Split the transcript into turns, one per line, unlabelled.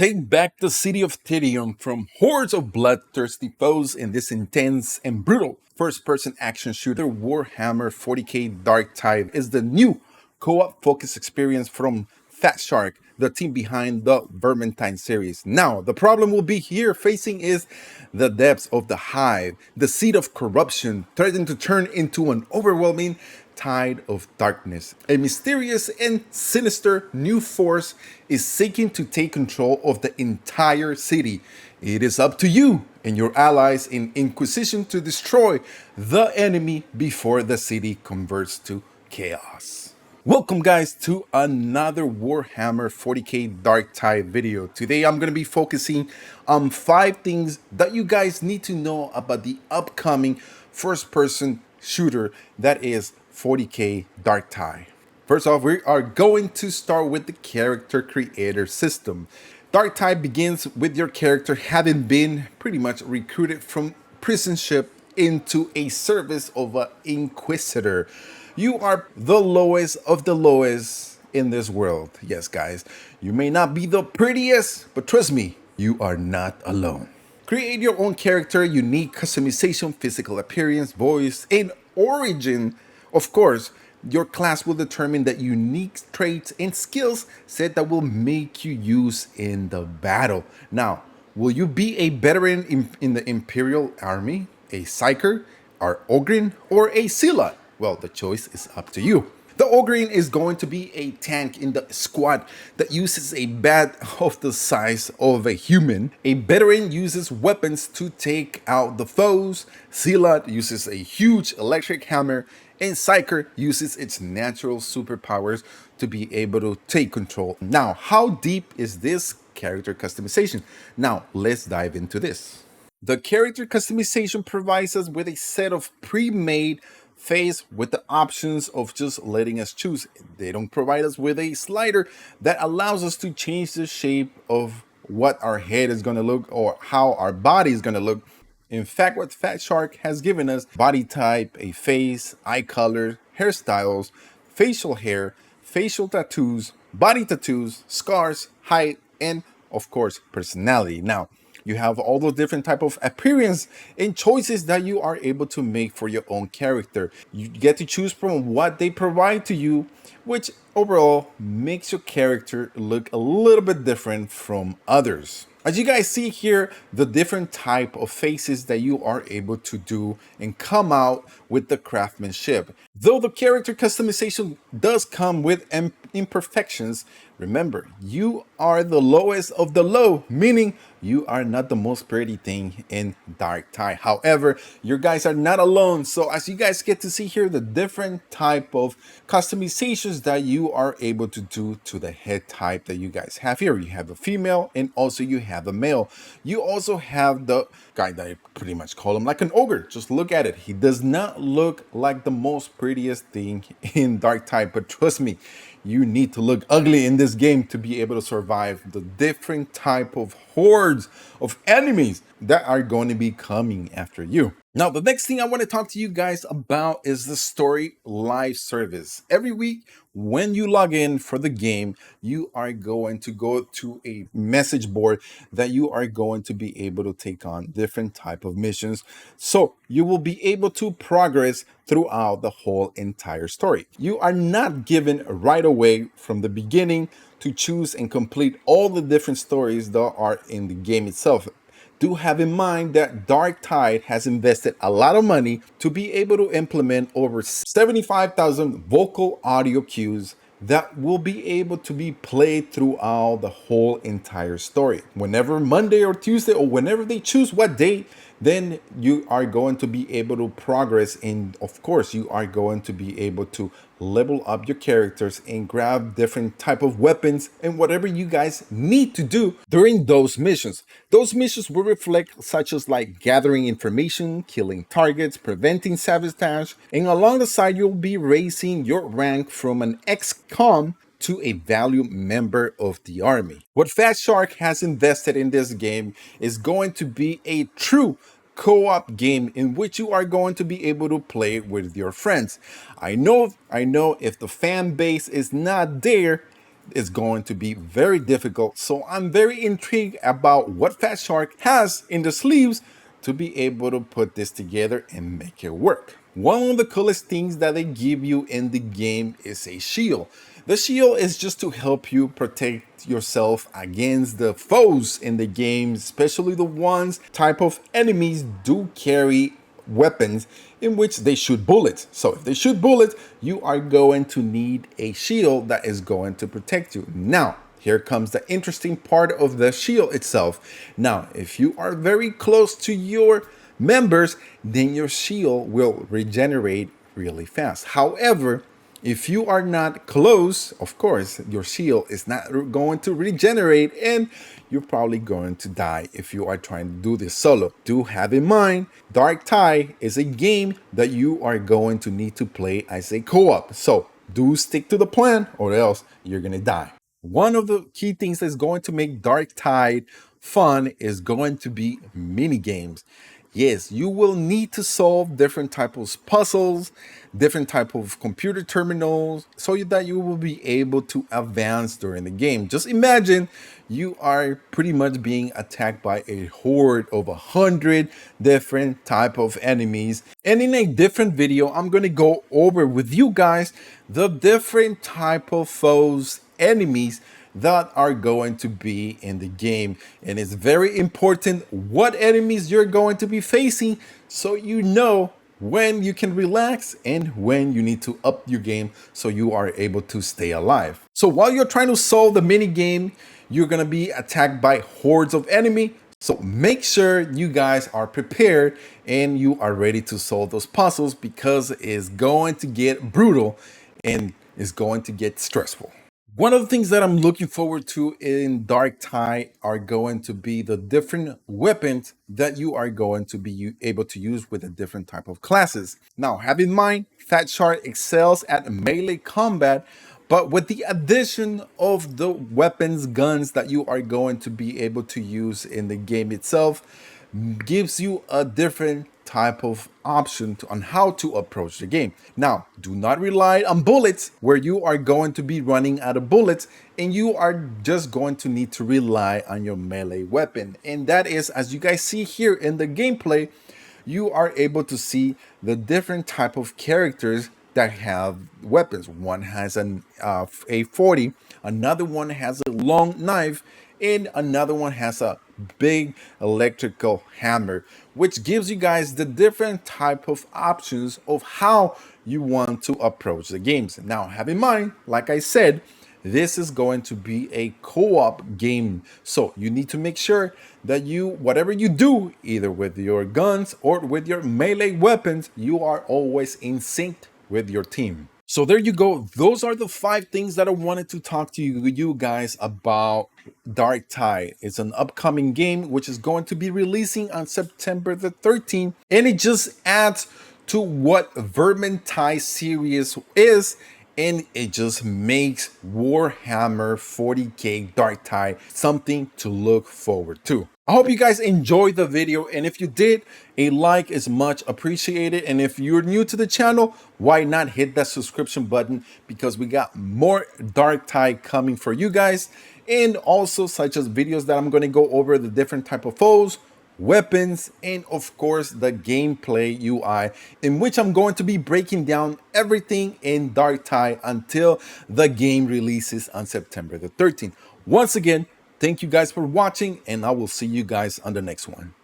Take back the city of Tedium from hordes of bloodthirsty foes in this intense and brutal first-person action shooter. Warhammer 40k Darktide is the new co-op focused experience from Fat Shark, the team behind the Vermintide series. Now, the problem we'll be here facing is the depths of the hive, the seed of corruption, threatening to turn into an overwhelming tide of darkness. A mysterious and sinister new force is seeking to take control of the entire city. It is up to you and your allies in Inquisition to destroy the enemy before the city converts to chaos. Welcome guys to another Warhammer 40k Darktide video. Today I'm going to be focusing on 5 things that you guys need to know about the upcoming first-person shooter that is 40k Darktide. First off, we are going to start with the character creator system. Darktide begins with your character having been pretty much recruited from prison ship into a service of an inquisitor. You are the lowest of the lowest in this world. Yes, guys, you may not be the prettiest, but trust me, you are not alone. Create your own character, unique customization, physical appearance, voice, and origin. Of course, your class will determine the unique traits and skill set that will make you use in the battle. Now, will you be a veteran in the Imperial Army, a Psyker, an Ogryn, or a Zealot? Well, the choice is up to you. The Ogryn is going to be a tank in the squad that uses a bat of the size of a human. A veteran uses weapons to take out the foes. Zealot uses a huge electric hammer. And Psyker uses its natural superpowers to be able to take control. Now, how deep is this character customization? Now, let's dive into this. The character customization provides us with a set of pre-made phase with the options of just letting us choose. They don't provide us with a slider that allows us to change the shape of what our head is going to look or how our body is going to look. In fact, what Fat Shark has given us: body type, a face, eye color, hairstyles, facial hair, facial tattoos, body tattoos, scars, height, and of course, personality. Now, you have all those different type of appearance and choices that you are able to make for your own character. You get to choose from what they provide to you, which overall makes your character look a little bit different from others. As you guys see here, the different type of faces that you are able to do and come out with the craftsmanship. Though the character customization does come with imperfections, remember, you are the lowest of the low, meaning you are not the most pretty thing in Darktide. However, you guys are not alone. So as you guys get to see here, the different type of customizations that you are able to do to the head type that you guys have here. You have a female and also you have a male. You also have the guy that I pretty much call him like an ogre. Just look at it. He does not look like the most prettiest thing in Darktide, but trust me, you need to look ugly in this game to be able to survive the different type of hordes of enemies that are going to be coming after you. Now, the next thing I want to talk to you guys about is the story live service. Every week, when you log in for the game, you are going to go to a message board that you are going to be able to take on different type of missions. So you will be able to progress throughout the whole entire story. You are not given right away from the beginning to choose and complete all the different stories that are in the game itself. Do have in mind that Darktide has invested a lot of money to be able to implement over 75,000 vocal audio cues that will be able to be played throughout the whole entire story. Whenever Monday or Tuesday or whenever they choose what day, then you are going to be able to progress, and of course you are going to be able to level up your characters and grab different type of weapons and whatever you guys need to do during those missions. Those missions will reflect such as like gathering information, killing targets, preventing sabotage, and along the side you'll be raising your rank from an ex-con to a valued member of the army. What Fat Shark has invested in this game is going to be a true co-op game in which you are going to be able to play with your friends. I know if the fan base is not there, is going to be very difficult. So I'm very intrigued about what Fat Shark has in the sleeves to be able to put this together and make it work. One of the coolest things that they give you in the game is a shield. The shield is just to help you protect yourself against the foes in the game, especially the ones type of enemies do carry weapons in which they shoot bullets. So if they shoot bullets, you are going to need a shield that is going to protect you. Now, here comes the interesting part of the shield itself. Now, if you are very close to your members, then your shield will regenerate really fast. However, if you are not close, of course, your shield is not going to regenerate and you're probably going to die if you are trying to do this solo. Do have in mind, Darktide is a game that you are going to need to play as a co-op. So do stick to the plan or else you're going to die. One of the key things that's going to make Darktide fun is going to be mini games. Yes, you will need to solve different types of puzzles, different type of computer terminals, so that you will be able to advance during the game. Just imagine you are pretty much being attacked by a horde of 100 different type of enemies. And in a different video, I'm going to go over with you guys the different type of foes, enemies that are going to be in the game. And it's very important what enemies you're going to be facing so you know when you can relax and when you need to up your game so you are able to stay alive. So while you're trying to solve the mini game, you're going to be attacked by hordes of enemy. So make sure you guys are prepared and you are ready to solve those puzzles because it's going to get brutal and it's going to get stressful. One of the things that I'm looking forward to in Darktide are going to be the different weapons that you are going to be able to use with a different type of classes. Now, have in mind, Fat Shark excels at melee combat, but with the addition of the weapons, guns that you are going to be able to use in the game itself, gives you a different type of option on how to approach the game. Now, do not rely on bullets where you are going to be running out of bullets and you are just going to need to rely on your melee weapon. And that is, as you guys see here in the gameplay, you are able to see the different type of characters that have weapons. One has an A40, another one has a long knife, and another one has a big electrical hammer, which gives you guys the different type of options of how you want to approach the games. Now, have in mind, like I said, this is going to be a co-op game. So you need to make sure that whatever you do, either with your guns or with your melee weapons, you are always in sync with your team. So there you go. Those are the 5 things that I wanted to talk to you guys about Darktide. It's an upcoming game which is going to be releasing on September the 13th. And it just adds to what Vermintide series is. And it just makes Warhammer 40k Darktide something to look forward to. I hope you guys enjoyed the video, and if you did, a like is much appreciated. And if you're new to the channel, why not hit that subscription button, because we got more Darktide coming for you guys, and also such as videos that I'm going to go over the different type of foes, weapons, and of course the gameplay UI, in which I'm going to be breaking down everything in Darktide until the game releases on September the 13th. Once again, thank you guys for watching, and I will see you guys on the next one.